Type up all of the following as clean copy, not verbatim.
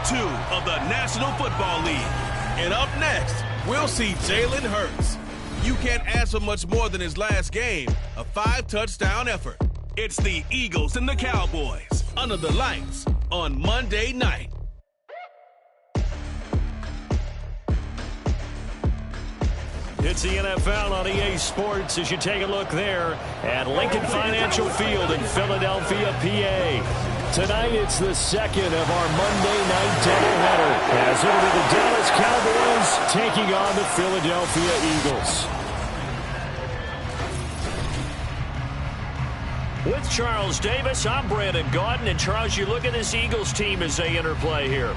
2 of the National Football League. And up next, we'll see Jalen Hurts. You can't ask for much more than his last game, a 5-touchdown effort. It's the Eagles and the Cowboys under the lights on Monday night. It's the NFL on EA Sports as you take a look there at Lincoln Financial Field in Philadelphia, PA. Tonight it's the second of our Monday night doubleheader as it'll be the Dallas Cowboys taking on the Philadelphia Eagles. With Charles Davis, I'm Brandon Gaudin. And Charles, you look at this Eagles team as they interplay here.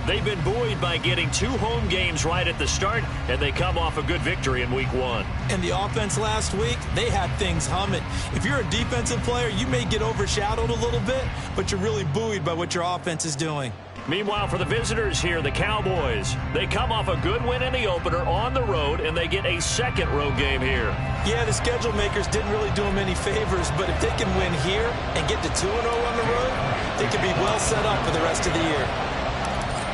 They've been buoyed by getting 2 home games right at the start, and they come off a good victory in Week 1. And the offense last week, they had things humming. If you're a defensive player, you may get overshadowed a little bit, but you're really buoyed by what your offense is doing. Meanwhile, for the visitors here, the Cowboys, they come off a good win in the opener on the road, and they get a second road game here. Yeah, the schedule makers didn't really do them any favors, but if they can win here and get to 2-0 on the road, they can be well set up for the rest of the year.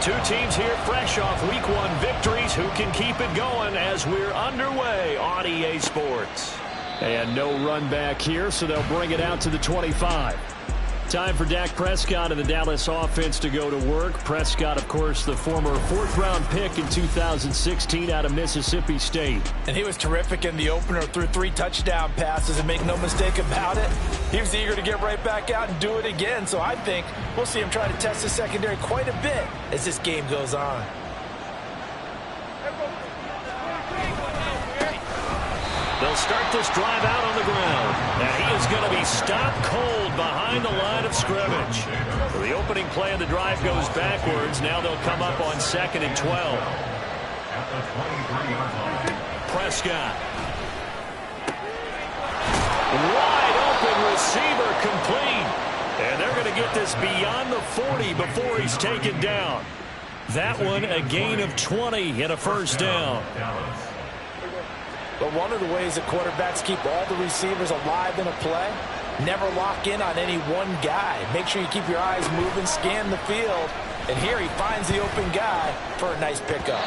2 teams here fresh off Week 1 victories. Who can keep it going as we're underway on EA Sports? And no run back here, so they'll bring it out to the 25. Time for Dak Prescott and the Dallas offense to go to work. Prescott, of course, the former 4th-round pick in 2016 out of Mississippi State. And he was terrific in the opener, threw 3 touchdown passes, and make no mistake about it, he was eager to get right back out and do it again. So I think we'll see him try to test the secondary quite a bit as this game goes on. They'll start this drive out on the ground. And he is going to be stopped cold behind the line of scrimmage. The opening play of the drive goes backwards. Now they'll come up on 2nd and 12. Prescott. Wide open receiver complete. And they're going to get this beyond the 40 before he's taken down. That one a gain of 20 and a first down. But one of the ways that quarterbacks keep all the receivers alive in a play, never lock in on any one guy. Make sure you keep your eyes moving, scan the field. And here he finds the open guy for a nice pickup.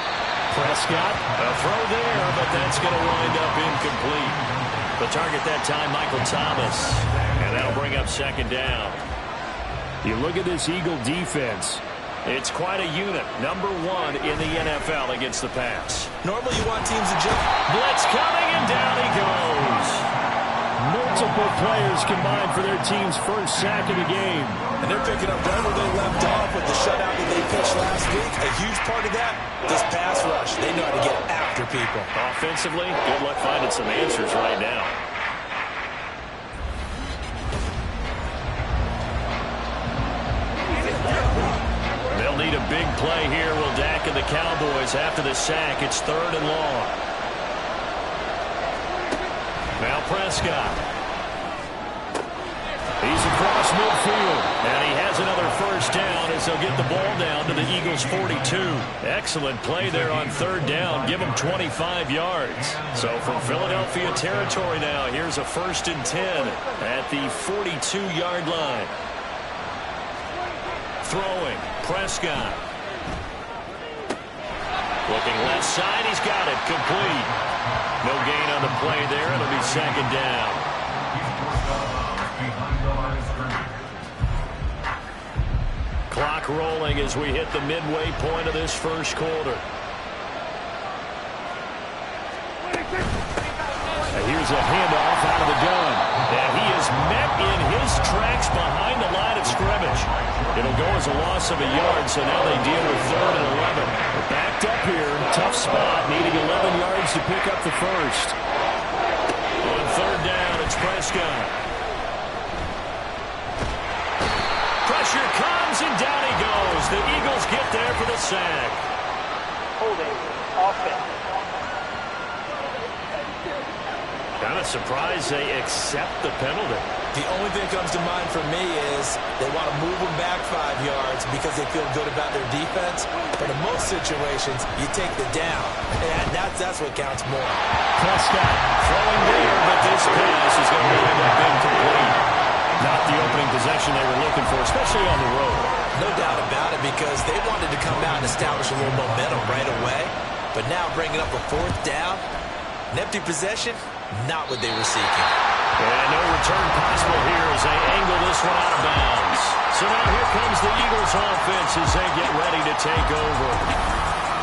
Prescott, a throw there, but that's going to wind up incomplete. The target that time, Michael Thomas. And that'll bring up 2nd down. You look at this Eagle defense. It's quite a unit. Number 1 in the NFL against the pass. Normally you want teams to jump. Blitz coming, and down he goes. Multiple players combined for their team's first sack of the game. And they're picking up right where they left off with the shutout that they pitched last week. A huge part of that, this pass rush. They know how to get after people. Offensively, good luck finding some answers right now. They'll need a big play here, will Dak and the Cowboys. After the sack, it's 3rd and long. Now Prescott. He's across midfield, and he has another first down as they'll get the ball down to the Eagles' 42. Excellent play there on 3rd down. Give them 25 yards. So from Philadelphia territory now, here's a 1st and 10 at the 42-yard line. Throwing, Prescott. Looking left side, he's got it, complete. No gain on the play there, it'll be 2nd down. Clock rolling as we hit the midway point of this first quarter. And here's a handoff out of the gun. And he is met in his tracks behind the line of scrimmage. It'll go as a loss of a yard, so now they deal with 3rd and 11. They're backed up here, tough spot, needing 11 yards to pick up the first. On 3rd down, it's Prescott. Pressure comes, and down he goes. The Eagles get there for the sack. Holding, offense. Kind of surprised they accept the penalty. The only thing that comes to mind for me is they want to move them back 5 yards because they feel good about their defense. But in most situations, you take the down, and that's what counts more. Prescott throwing there, but this pass is going to end up incomplete. Not the opening possession they were looking for, especially on the road. No doubt about it, because they wanted to come out and establish a little momentum right away. But now bringing up a fourth down, an empty possession, not what they were seeking. And no return possible here as they angle this one out of bounds. So now here comes the Eagles offense as they get ready to take over.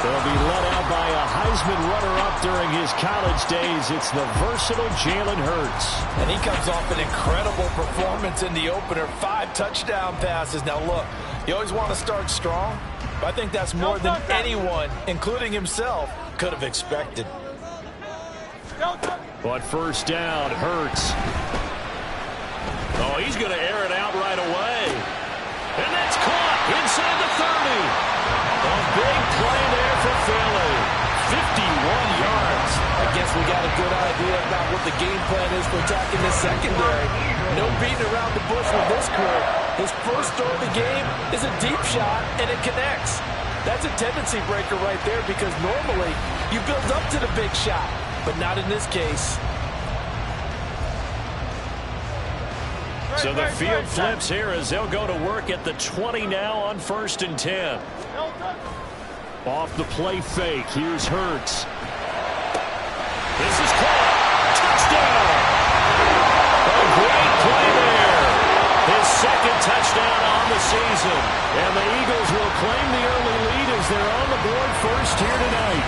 They'll be led out by a Heisman runner-up during his college days. It's the versatile Jalen Hurts. And he comes off an incredible performance in the opener. 5 touchdown passes. Now look, you always want to start strong, but I think that's more than anyone, including himself, could have expected. But first down, Hurts. Oh, he's going to air it out right away. And that's caught inside the 30. A big play there for Philly. 51 yards. I guess we got a good idea about what the game plan is for attacking the secondary. No beating around the bush with this crew. His first throw of the game is a deep shot, and it connects. That's a tendency breaker right there, because normally you build up to the big shot, but not in this case. So the field flips here as they'll go to work at the 20 now on 1st and 10. Off the play fake, here's Hurts. This is caught. Touchdown! A great play there. His second touchdown on the season. And the Eagles will claim the early lead as they're on the board first here tonight.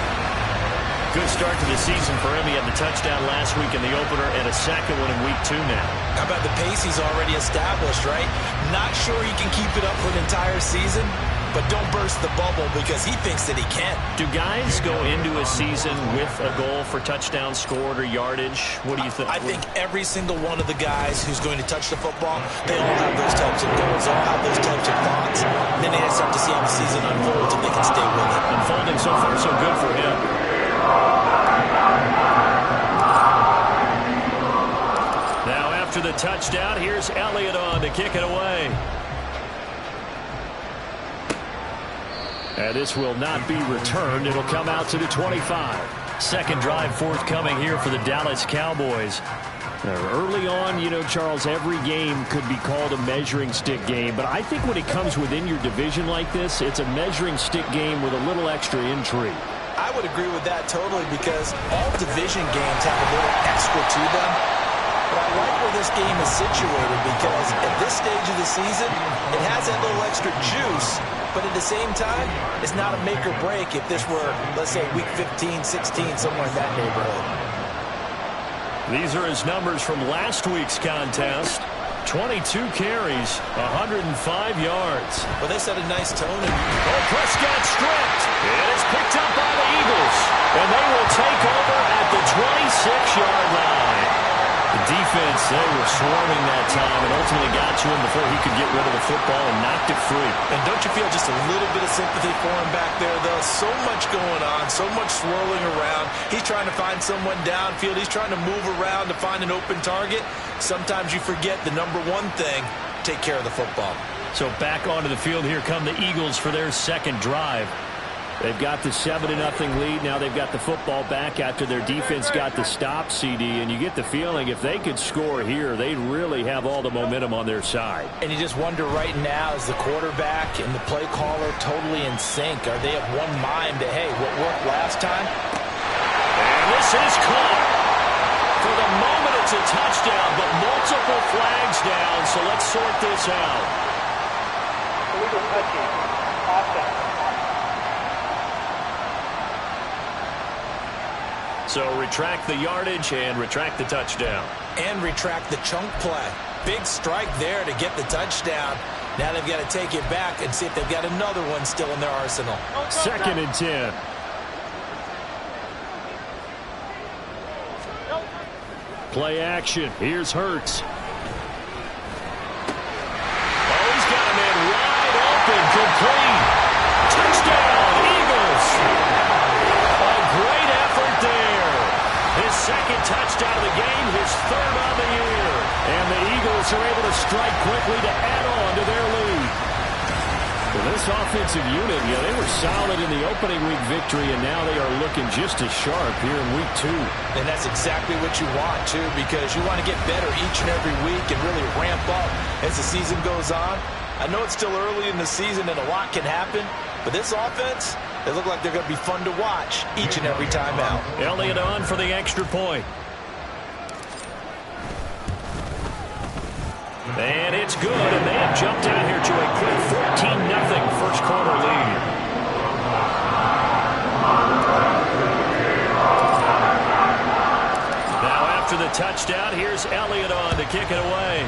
Good start to the season for him. He had the touchdown last week in the opener and a second one in week 2 now. How about the pace he's already established, right? Not sure he can keep it up for an entire season, but don't burst the bubble because he thinks that he can. Do guys go into a season with a goal for touchdowns scored or yardage? What do you think? I think every single one of the guys who's going to touch the football, they all have those types of goals. They all have those types of thoughts. And then they just have to see how the season unfolds if they can stay with it. Unfolding so far so good for him. Now after the touchdown, here's Elliott on to kick it away. And this will not be returned. It'll come out to the 25. Second drive forthcoming here for the Dallas Cowboys. Early on, you know, Charles, every game could be called a measuring stick game. But I think when it comes within your division like this, it's a measuring stick game with a little extra intrigue. I would agree with that totally, because all division games have a little extra to them. But I like where this game is situated, because at this stage of the season, it has that little extra juice. But at the same time, it's not a make or break if this were, let's say, week 15, 16, somewhere in that neighborhood. These are his numbers from last week's contest. 22 carries, 105 yards. Well, they set a nice tone. Prescott stripped. It is picked up by the Eagles. And they will take over at the 26-yard line. The defense, they were swarming that time and ultimately got to him before he could get rid of the football and knocked it free. And don't you feel just a little bit of sympathy for him back there, though? So much going on, so much swirling around. He's trying to find someone downfield. He's trying to move around to find an open target. Sometimes you forget the number one thing, take care of the football. So back onto the field, here come the Eagles for their second drive. They've got the 7-0 lead. Now they've got the football back after their defense got the stop, CD. And you get the feeling if they could score here, they'd really have all the momentum on their side. And you just wonder right now, is the quarterback and the play caller totally in sync? Are they of one mind that, hey, what worked last time? And this is caught. For the moment, it's a touchdown, but multiple flags down. So let's sort this out. Illegal touching. Offense. So retract the yardage and retract the touchdown. And retract the chunk play. Big strike there to get the touchdown. Now they've got to take it back and see if they've got another one still in their arsenal. 2nd and 10. Play action. Here's Hurts. Oh, he's got a man wide open. Complete. Touchdown, Eagles. A great effort there. His second touchdown of the game, his third on the year. And the Eagles are able to strike quickly to add on to their lead. Well, this offensive unit, they were solid in the opening week victory, and now they are looking just as sharp here in week 2. And that's exactly what you want, too, because you want to get better each and every week and really ramp up as the season goes on. I know it's still early in the season and a lot can happen, but this offense, they look like they're going to be fun to watch each and every time out. Elliott on for the extra point. And it's good, and they have jumped out here to a quick 14-0 first quarter lead. Now after the touchdown, here's Elliott on to kick it away.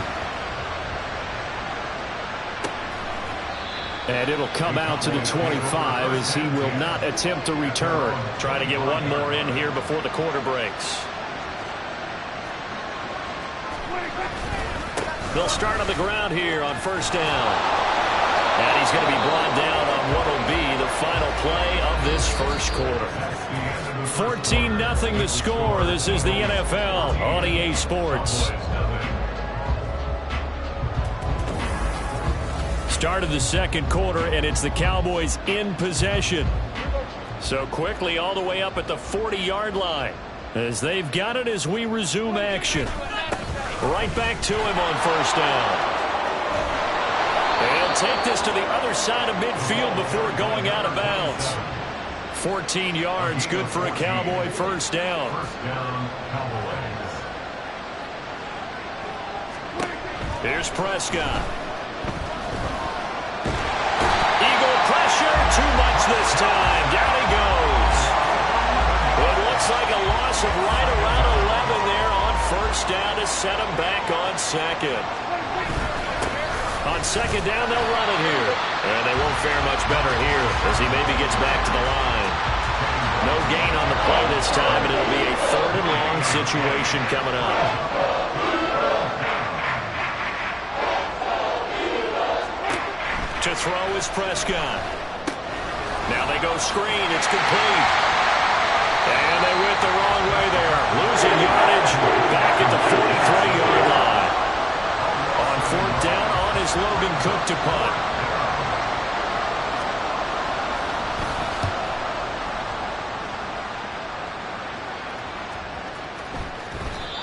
And it'll come out to the 25 as he will not attempt a return. Trying to get one more in here before the quarter breaks. They'll start on the ground here on first down. And he's going to be brought down on what will be the final play of this first quarter. 14-0 the score. This is the NFL on EA Sports. Start of the second quarter, and it's the Cowboys in possession. So quickly all the way up at the 40-yard line as they've got it as we resume action. Right back to him on first down. They'll take this to the other side of midfield before going out of bounds. 14 yards, good for a Cowboy first down. Here's Prescott. Eagle pressure, too much this time. Down he goes. It looks like a loss of right around 11 there on first down to set him back on second. On second down, they'll run it here. And they won't fare much better here as he maybe gets back to the line. No gain on the play this time, and it'll be a third and long situation coming up. To throw is Prescott. Now they go screen. It's complete. And they went the wrong way there. Losing yardage back at the 43-yard line. On fourth down, on is Logan Cook to punt.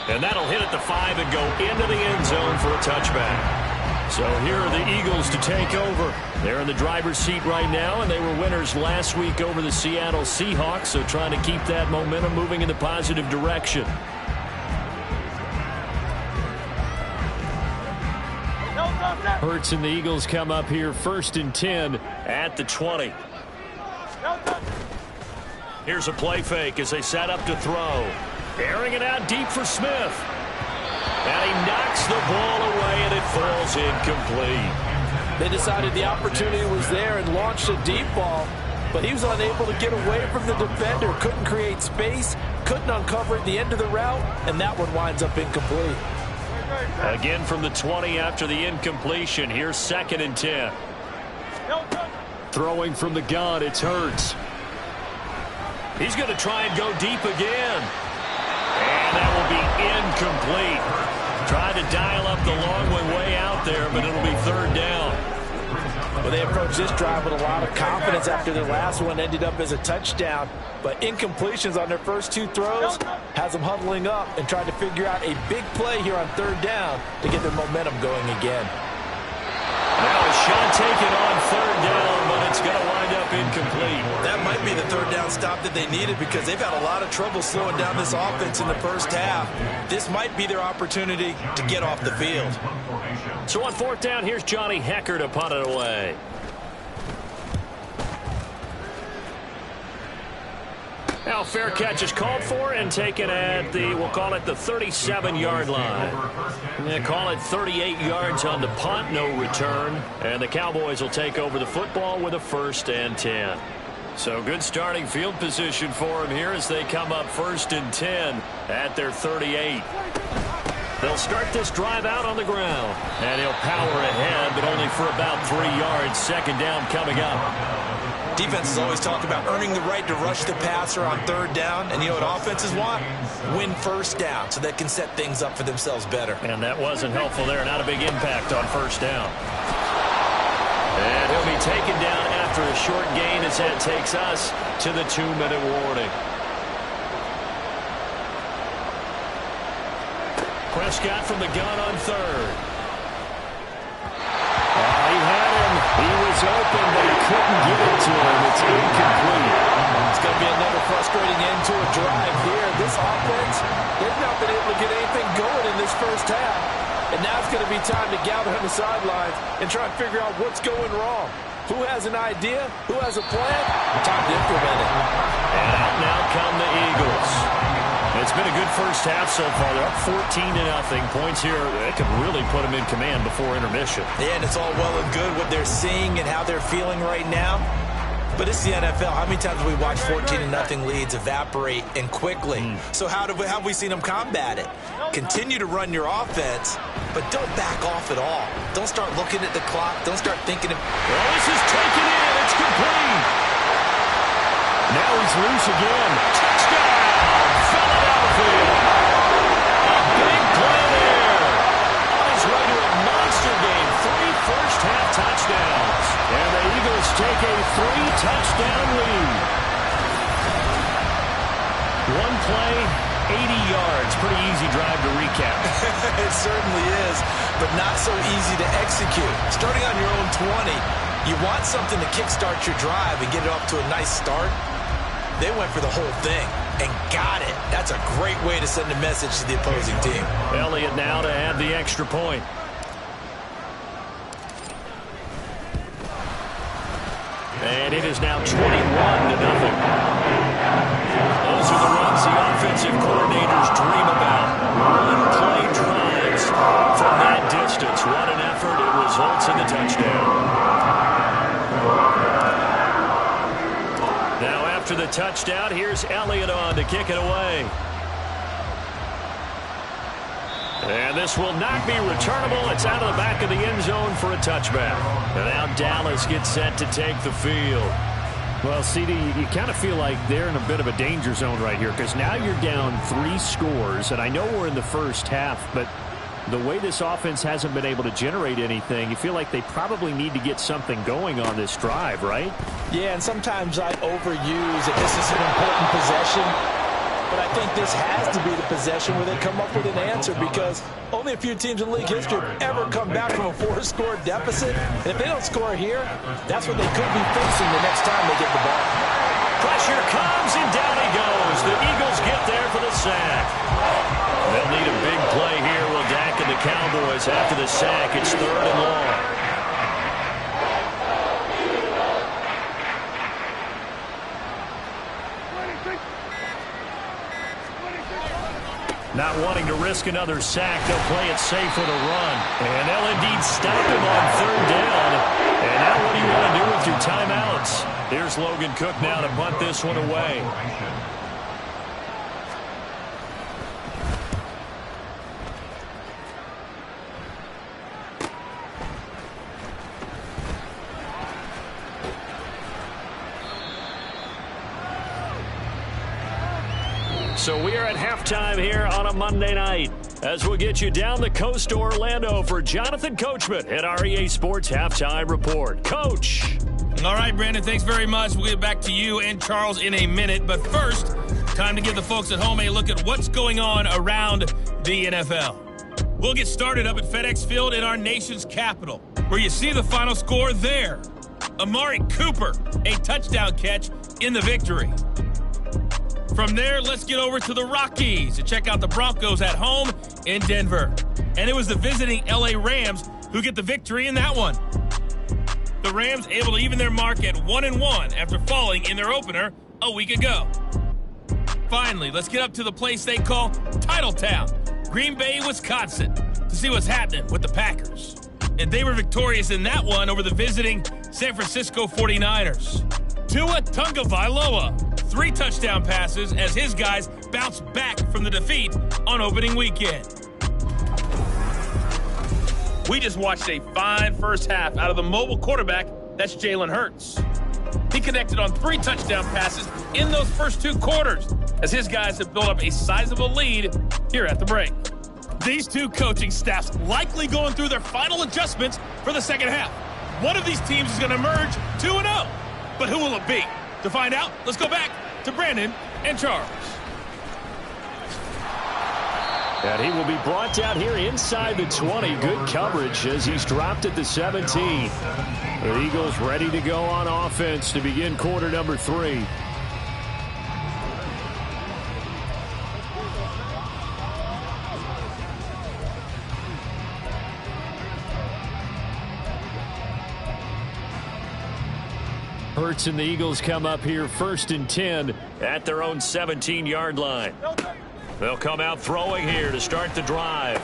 And that'll hit at the 5 and go into the end zone for a touchback. So here are the Eagles to take over. They're in the driver's seat right now, and they were winners last week over the Seattle Seahawks, so trying to keep that momentum moving in the positive direction. Hurts and the Eagles come up here first and 10 at the 20. Here's a play fake as they set up to throw. Airing it out deep for Smith. And he knocks the ball away, and it falls incomplete. They decided the opportunity was there and launched a deep ball, but he was unable to get away from the defender. Couldn't create space, couldn't uncover at the end of the route, and that one winds up incomplete. Again from the 20 after the incompletion. Here's second and 10. Throwing from the gun, it's Hurts. He's going to try and go deep again. And that will be incomplete. Tried to dial up the long one way out there, but it'll be third down. Well, they approached this drive with a lot of confidence after their last one ended up as a touchdown. But incompletions on their first two throws has them huddling up and trying to figure out a big play here on third down to get their momentum going again. Now a shot taken on third down, but it's going to wind up incomplete. That might be the third down stop that they needed because they've had a lot of trouble slowing down this offense in the first half. This might be their opportunity to get off the field. So on fourth down, here's Johnny Hecker to punt it away. Now fair catch is called for and taken at the, we'll call it the 37-yard line. They call it 38 yards on the punt, no return. And the Cowboys will take over the football with a 1st and 10. So good starting field position for them here as they come up 1st and 10 at their 38. They'll start this drive out on the ground. And he'll power ahead, but only for about 3 yards. Second down coming up. Defenses always talk about earning the right to rush the passer on third down. And you know what offenses want? Win first down so they can set things up for themselves better. And that wasn't helpful there. Not a big impact on first down. And he'll be taken down after a short gain as that takes us to the 2-minute warning. Prescott from the gun on third. He has He was open, but he couldn't get it to him. It's incomplete. It's going to be another frustrating end to a drive here. This offense, they've not been able to get anything going in this first half. And now it's going to be time to gather on the sidelines and try and figure out what's going wrong. Who has an idea? Who has a plan? Time to implement it. And out now come the Eagles. It's been a good first half so far. They're up 14-0. Points here, they could really put them in command before intermission. Yeah, and it's all well and good what they're seeing and how they're feeling right now. But it's the NFL. How many times have we watched 14-0 leads evaporate and quickly? So how have we seen them combat it? Continue to run your offense, but don't back off at all. Don't start looking at the clock. Don't start thinking of... Well, this is taken in. It's complete. Now he's loose again. Touchdown, Philadelphia. A big play there. On his way to a monster game. 3 first-half touchdowns. And the Eagles take a 3-touchdown lead. One play, 80 yards. Pretty easy drive to recap. It certainly is, but not so easy to execute. Starting on your own 20, you want something to kickstart your drive and get it off to a nice start. They went for the whole thing and got it. That's a great way to send a message to the opposing team. Elliott now to add the extra point. And it is now 21-0. Those are the runs the offensive coordinators dream about. One-play drives from that distance. What an effort. It results in the touchdown. Now after the touchdown, here's Elliott on to kick it away. And this will not be returnable. It's out of the back of the end zone for a touchback. And now Dallas gets set to take the field. Well, CD, you kind of feel like they're in a bit of a danger zone right here because now you're down 3 scores. And I know we're in the first half, but the way this offense hasn't been able to generate anything, you feel like they probably need to get something going on this drive, right? Yeah, and sometimes I overuse that this is an important possession. But I think this has to be the possession where they come up with an answer because only a few teams in league history have ever come back from a 4-score deficit. And if they don't score here, that's what they could be facing the next time they get the ball. Pressure comes and down he goes. The Eagles get there for the sack. They'll need a big play here. Will Dak and the Cowboys after the sack. It's 3rd and long. Not wanting to risk another sack, they'll play it safe with a run. And they'll indeed stop him on 3rd down. And now what do you want to do with your timeouts? Here's Logan Cook now to punt this one away. So we are at halftime here on a Monday night as we'll get you down the coast to Orlando for Jonathan Coachman at our EA Sports Halftime Report. Coach. All right, Brandon, thanks very much. We'll get back to you and Charles in a minute. But first, time to give the folks at home a look at what's going on around the NFL. We'll get started up at FedEx Field in our nation's capital, where you see the final score there. Amari Cooper, a touchdown catch in the victory. From there, let's get over to the Rockies to check out the Broncos at home in Denver. And it was the visiting LA Rams who get the victory in that one. The Rams able to even their mark at 1-1 after falling in their opener a week ago. Finally, let's get up to the place they call Titletown, Green Bay, Wisconsin, to see what's happening with the Packers. And they were victorious in that one over the visiting San Francisco 49ers. Tua Tagovailoa, 3 touchdown passes as his guys bounce back from the defeat on opening weekend. We just watched a fine first half out of the mobile quarterback, that's Jalen Hurts. He connected on 3 touchdown passes in those first 2 quarters as his guys have built up a sizable lead here at the break. These 2 coaching staffs likely going through their final adjustments for the second half. One of these teams is going to emerge 2-0. But who will it be? To find out, let's go back to Brandon and Charles. And he will be brought down here inside the 20. Good coverage as he's dropped at the 17. The Eagles ready to go on offense to begin quarter number 3. Hurts and the Eagles come up here 1st and 10 at their own 17-yard line. They'll come out throwing here to start the drive.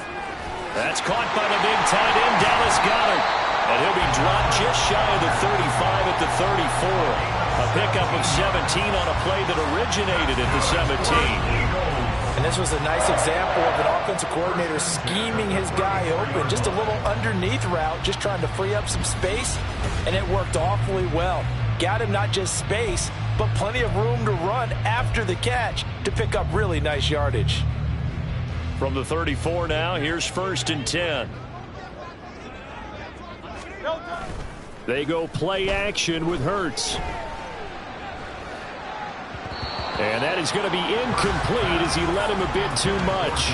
That's caught by the big tight end, Dallas Goedert. And he'll be dropped just shy of the 35 at the 34. A pickup of 17 on a play that originated at the 17. And this was a nice example of an offensive coordinator scheming his guy open. Just a little underneath route, just trying to free up some space, and it worked awfully well. Got him not just space, but plenty of room to run after the catch to pick up really nice yardage. From the 34 now, here's 1st and 10. They go play action with Hurts. And that is going to be incomplete as he led him a bit too much.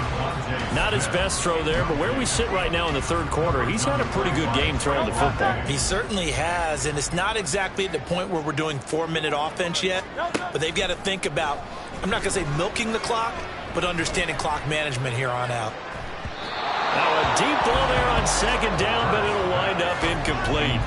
Not his best throw there, but where we sit right now in the 3rd quarter, he's had a pretty good game throwing the football. He certainly has, and it's not exactly at the point where we're doing 4-minute offense yet, but they've got to think about, I'm not going to say milking the clock, but understanding clock management here on out. Now a deep ball there on 2nd down, but it'll wind up incomplete.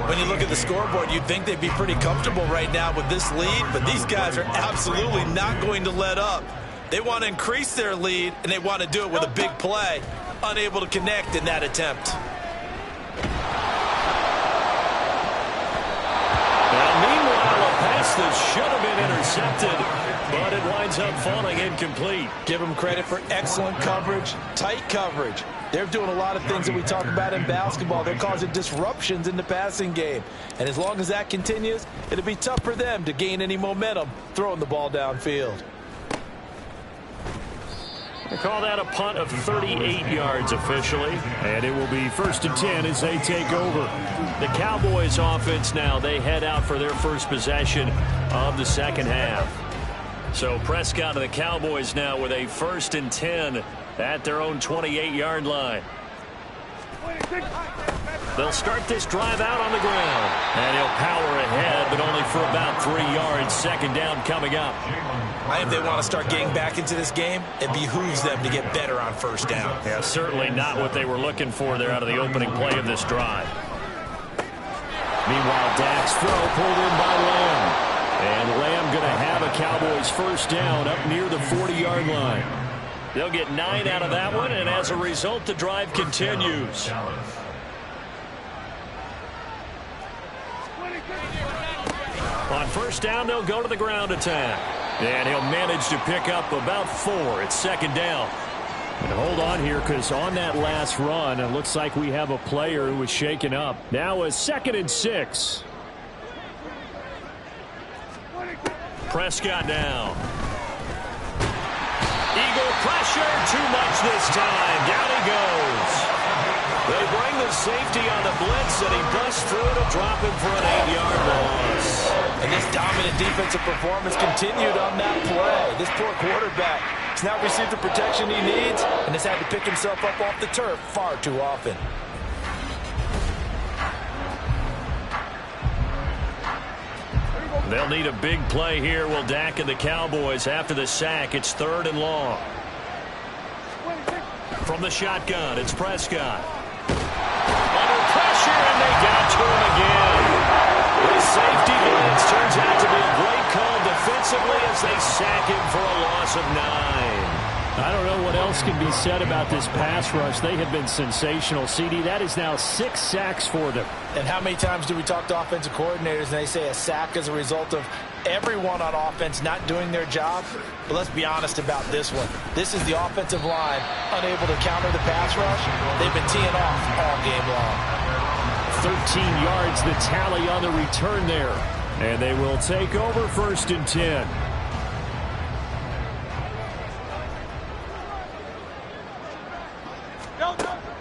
When you look at the scoreboard, you'd think they'd be pretty comfortable right now with this lead, but these guys are absolutely not going to let up. They want to increase their lead, and they want to do it with a big play. Unable to connect in that attempt. Now, meanwhile, a pass that should have been intercepted, but it winds up falling incomplete. Give them credit for excellent coverage, tight coverage. They're doing a lot of things that we talk about in basketball. They're causing disruptions in the passing game. And as long as that continues, it'll be tough for them to gain any momentum throwing the ball downfield. They call that a punt of 38 yards officially. And it will be 1st and 10 as they take over. The Cowboys offense now, they head out for their first possession of the 2nd half. So Prescott and the Cowboys now with a 1st and 10 at their own 28-yard line. They'll start this drive out on the ground. And he'll power ahead, but only for about 3 yards. 2nd down coming up. I think they want to start getting back into this game. It behooves them to get better on 1st down. Yeah, certainly not what they were looking for there out of the opening play of this drive. Meanwhile, Dak's throw pulled in by Lamb. And Lamb going to have a Cowboys 1st down up near the 40-yard line. They'll get 9 out of that one, and as a result, the drive continues. On 1st down, they'll go to the ground attack. And he'll manage to pick up about 4. It's 2nd down. And hold on here, because on that last run, it looks like we have a player who was shaken up. Now a 2nd and 6. Prescott now. Eagle pressure, too much this time. Down he goes. They bring the safety on the blitz, and he busts through to drop him for an 8-yard loss. And this dominant defensive performance continued on that play. This poor quarterback has not received the protection he needs and has had to pick himself up off the turf far too often. They'll need a big play here, will Dak and the Cowboys after the sack. It's 3rd and long. From the shotgun, it's Prescott. Under pressure, and they got to him again. The safety blitz turns out to be a great call defensively as they sack him for a loss of 9. I don't know what else can be said about this pass rush. They have been sensational. CD, that is now 6 sacks for them. And how many times do we talk to offensive coordinators and they say a sack as a result of everyone on offense not doing their job? But let's be honest about this one. This is the offensive line unable to counter the pass rush. They've been teeing off all game long. 13 yards the tally on the return there. And they will take over 1st and 10.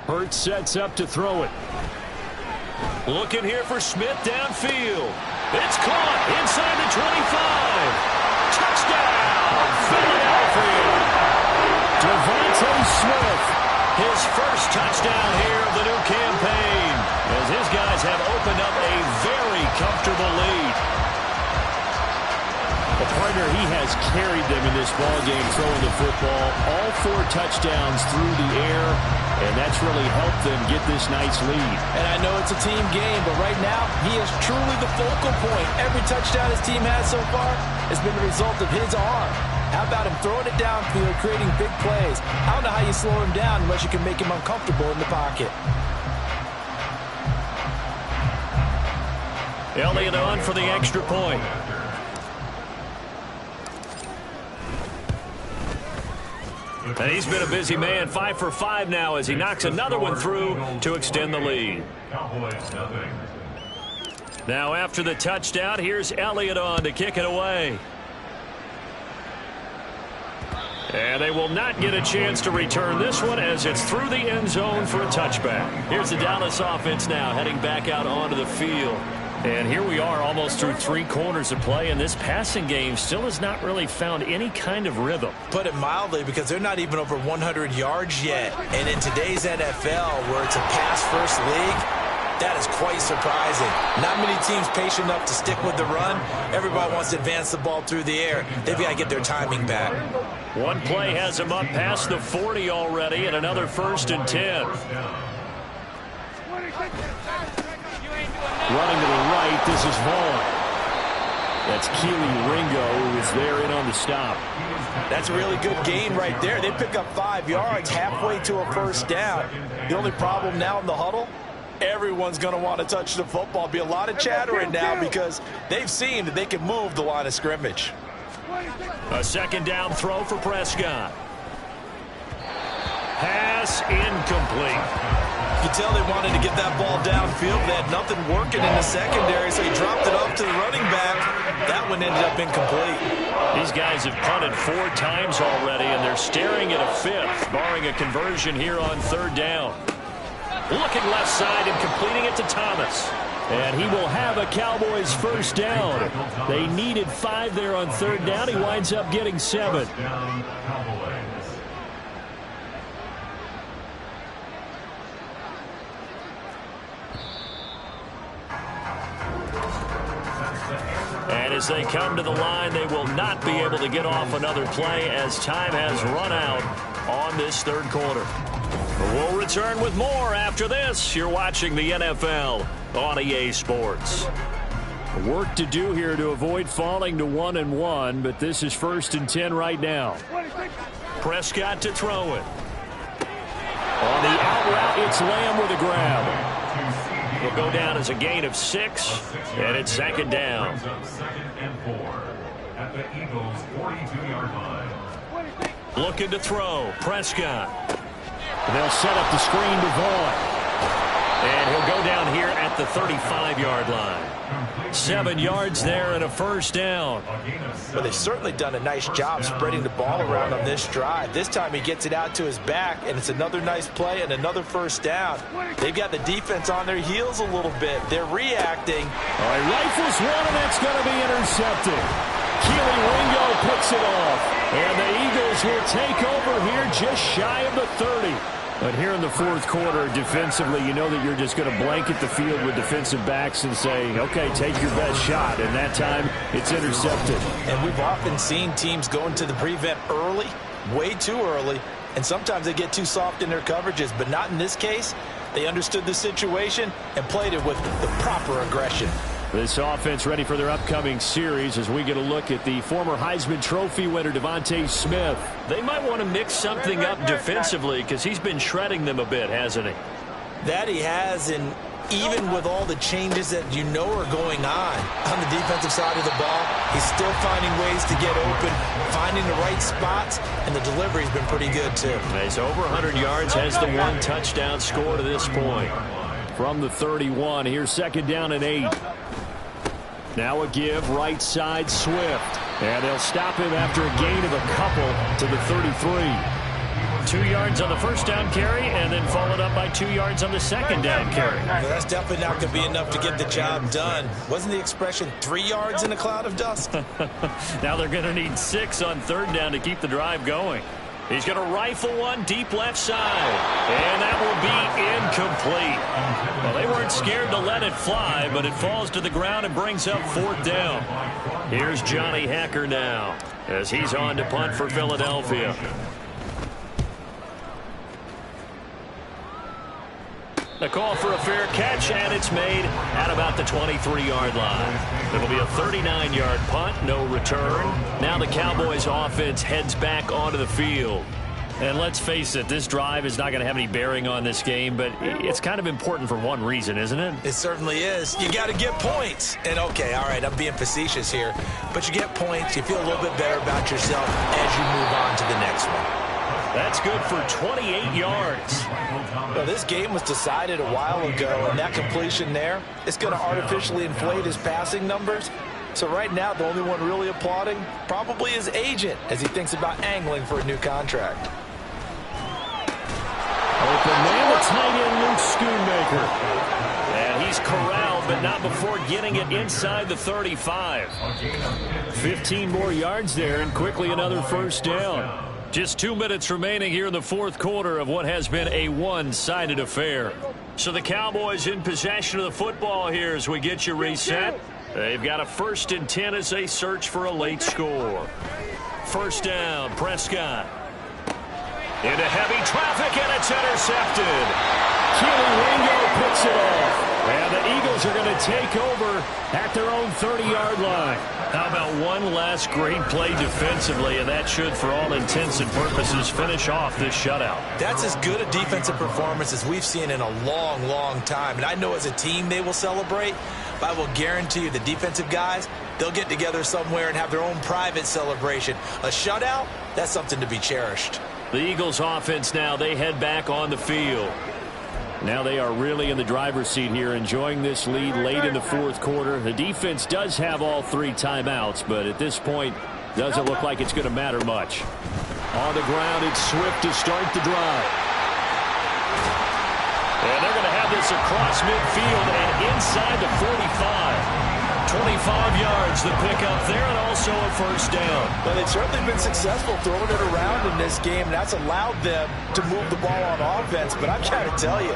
Hurts sets up to throw it. Looking here for Smith downfield. It's caught inside the 25. Touchdown, Philadelphia. Devontae Swift. His first touchdown here of the new campaign, as his guys have opened up a very comfortable lead. A partner, he has carried them in this ballgame throwing the football. All 4 touchdowns through the air, and that's really helped them get this nice lead. And I know it's a team game, but right now, he is truly the focal point. Every touchdown his team has so far has been the result of his arm. How about him throwing it downfield, creating big plays? I don't know how you slow him down unless you can make him uncomfortable in the pocket. Elliott on for the extra point. And he's been a busy man, 5 for 5 now as he knocks another one through to extend the lead. Now after the touchdown, here's Elliott on to kick it away. And they will not get a chance to return this one as it's through the end zone for a touchback. Here's the Dallas offense now heading back out onto the field. And here we are almost through 3 quarters of play, and this passing game still has not really found any kind of rhythm. Put it mildly, because they're not even over 100 yards yet. And in today's NFL, where it's a pass-first league, that is quite surprising. Not many teams patient enough to stick with the run. Everybody wants to advance the ball through the air. They've got to get their timing back. One play has them up past the 40 already, and another 1st and 10. Running to the right, this is Vaughn. That's Keely Ringo who is there in on the stop. That's a really good gain right there. They pick up 5 yards halfway to a 1st down. The only problem now in the huddle, everyone's going to want to touch the football. Be a lot of chattering now because they've seen that they can move the line of scrimmage. A 2nd down throw for Prescott. Pass incomplete. You can tell they wanted to get that ball downfield. They had nothing working in the secondary, so he dropped it off to the running back. That one ended up incomplete. These guys have punted 4 times already, and they're staring at a 5th, barring a conversion here on 3rd down. Looking left side and completing it to Thomas. And he will have a Cowboys 1st down. They needed 5 there on 3rd down. He winds up getting 7. And as they come to the line, they will not be able to get off another play as time has run out on this 3rd quarter. We'll return with more after this. You're watching the NFL on EA Sports. Work to do here to avoid falling to 1-1, but this is 1st and 10 right now. Prescott to throw it. On the out route, it's Lamb with a grab. Will go down as a gain of 6, and it's 2nd down. 2nd and 4 at the Eagles' 42-yard line. Looking to throw, Prescott. They'll set up the screen to Vaughn. And he'll go down here at the 35-yard line. 7 yards there and a 1st down. Well, they've certainly done a nice job spreading the ball around on this drive. This time he gets it out to his back, and it's another nice play and another 1st down. They've got the defense on their heels a little bit. They're reacting. All right, rifles one, and that's going to be intercepted. Keely Ringo picks it off. And the Eagles will take over here just shy of the 30. But here in the 4th quarter, defensively, you know that you're just going to blanket the field with defensive backs and say, okay, take your best shot. And that time, it's intercepted. And we've often seen teams go into the prevent early, way too early, and sometimes they get too soft in their coverages. But not in this case. They understood the situation and played it with the proper aggression. This offense ready for their upcoming series as we get a look at the former Heisman Trophy winner, Devontae Smith. They might want to mix something up defensively because he's been shredding them a bit, hasn't he? That he has, and even with all the changes that you know are going on the defensive side of the ball, he's still finding ways to get open, finding the right spots, and the delivery's been pretty good too. He's over 100 yards, has the 1 touchdown score to this point. From the 31, here's 2nd down and 8. Now a give, right side, Swift. And they'll stop him after a gain of a couple to the 33. 2 yards on the 1st down carry, and then followed up by 2 yards on the 2nd down carry. Well, that's definitely not going to be enough to get the job done. Wasn't the expression 3 yards in a cloud of dust? Now they're going to need 6 on 3rd down to keep the drive going. He's going to rifle one deep left side. And that will be incomplete. Well, they weren't scared to let it fly, but it falls to the ground and brings up 4th down. Here's Johnny Hacker now as he's on to punt for Philadelphia. A call for a fair catch, and it's made at about the 23-yard line. It'll be a 39-yard punt, no return. Now the Cowboys offense heads back onto the field. And let's face it, this drive is not going to have any bearing on this game, but it's kind of important for one reason, isn't it? It certainly is. You got to get points. And, okay, all right, I'm being facetious here, but you get points, you feel a little bit better about yourself as you move on to the next one. That's good for 28 yards. Well, this game was decided a while ago, and that completion there is going to artificially inflate his passing numbers. So right now, the only one really applauding probably his agent as he thinks about angling for a new contract. Open man, the tight end, Luke Schoonmaker. And he's corralled, but not before getting it inside the 35. 15 more yards there, and quickly another 1st down. Just 2 minutes remaining here in the 4th quarter of what has been a one-sided affair. So the Cowboys in possession of the football here as we get you reset. They've got a 1st and 10 as they search for a late score. 1st down, Prescott. Into heavy traffic, and it's intercepted. Keely Ringo picks it off. And the Eagles are going to take over at their own 30-yard line. How about one last great play defensively, and that should, for all intents and purposes, finish off this shutout. That's as good a defensive performance as we've seen in a long, long time. And I know as a team they will celebrate, but I will guarantee you the defensive guys, they'll get together somewhere and have their own private celebration. A shutout, that's something to be cherished. The Eagles offense now, they head back on the field. Now they are really in the driver's seat here, enjoying this lead late in the 4th quarter. The defense does have all 3 timeouts, but at this point, doesn't look like it's going to matter much. On the ground, it's Swift to start the drive. And they're going to have this across midfield and inside the 45. 25 yards, the pickup there, and also a 1st down. Well, they've certainly been successful throwing it around in this game, and that's allowed them to move the ball on offense. But I'm trying to tell you,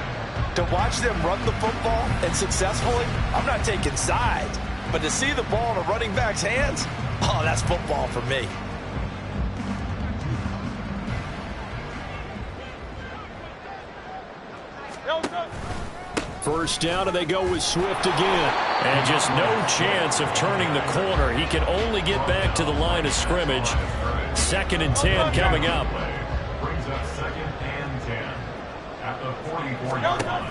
to watch them run the football and successfully, I'm not taking sides. But to see the ball in a running back's hands, oh, that's football for me. First down, and they go with Swift again. And just no chance of turning the corner. He can only get back to the line of scrimmage. 2nd and 10 coming up. Brings up 2nd and 10 at the 44-yard line.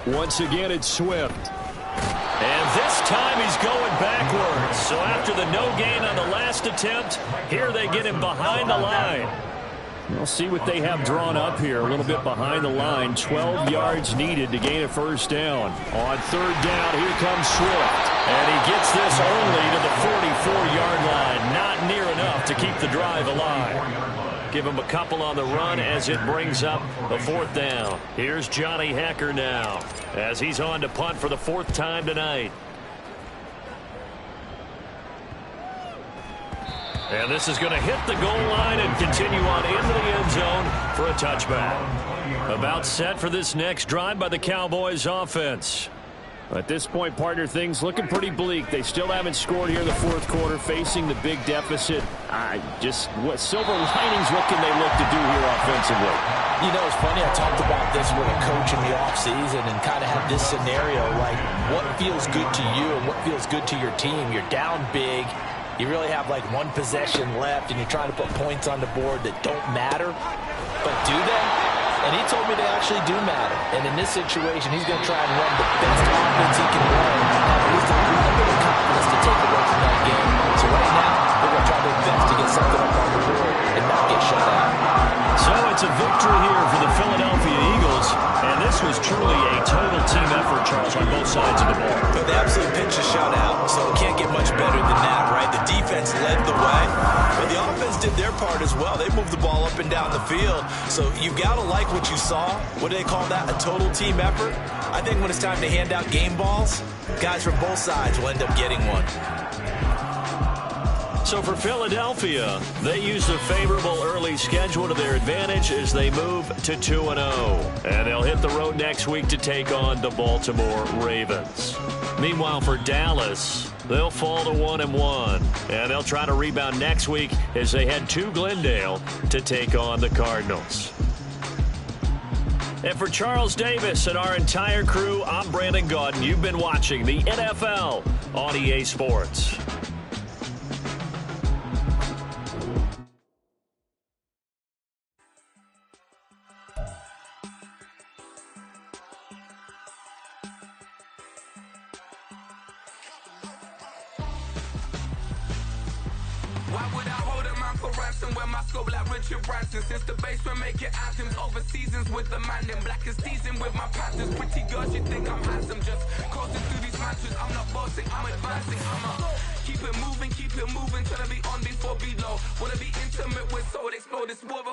Once again, it's Swift. And this time he's going backwards. So after the no gain on the last attempt, here they get him behind the line. We'll see what they have drawn up here. A little bit behind the line. 12 yards needed to gain a 1st down. On 3rd down, here comes Swift. And he gets this only to the 44-yard line. Not near enough to keep the drive alive. Give him a couple on the run as it brings up the 4th down. Here's Johnny Hacker now as he's on to punt for the 4th time tonight. And this is going to hit the goal line and continue on into the end zone for a touchback. About set for this next drive by the Cowboys offense. At this point, partner, things looking pretty bleak. They still haven't scored here in the 4th quarter, facing the big deficit. What silver linings, what can they look to do here offensively? You know, it's funny, I talked about this with a coach in the offseason and kind of had this scenario, like what feels good to you and what feels good to your team. You're down big. You really have like 1 possession left, and you're trying to put points on the board that don't matter. But do they? And he told me they actually do matter. And in this situation, he's going to try and run the best offense he can run, have at least a little bit of confidence to take away from that game. So right now, they're going to try their best to get something up on the board and not get shut out. So it's a victory here for the Philadelphia Eagles, and this was truly a total team effort, Charles, on both sides of the ball. But they absolutely pitched a shutout, so it can't get much better than that, right? The defense led the way, but the offense did their part as well. They moved the ball up and down the field, so you've got to like what you saw. What do they call that? A total team effort? I think when it's time to hand out game balls, guys from both sides will end up getting one. So for Philadelphia, they used a favorable early schedule to their advantage as they move to 2-0. And they'll hit the road next week to take on the Baltimore Ravens. Meanwhile, for Dallas, they'll fall to 1-1. And they'll try to rebound next week as they head to Glendale to take on the Cardinals. And for Charles Davis and our entire crew, I'm Brandon Gaudin. You've been watching the NFL on EA Sports. Why would I hold a man for ransom when my scope like Richard Branson? Since the basement making anthems over seasons with the man in black is teasing with my patterns. Pretty girls, you think I'm handsome, just coasting through these matches. I'm not bossing, I'm advancing. Keep it moving, trying to be on before below. Wanna be intimate with soul, explode this war before.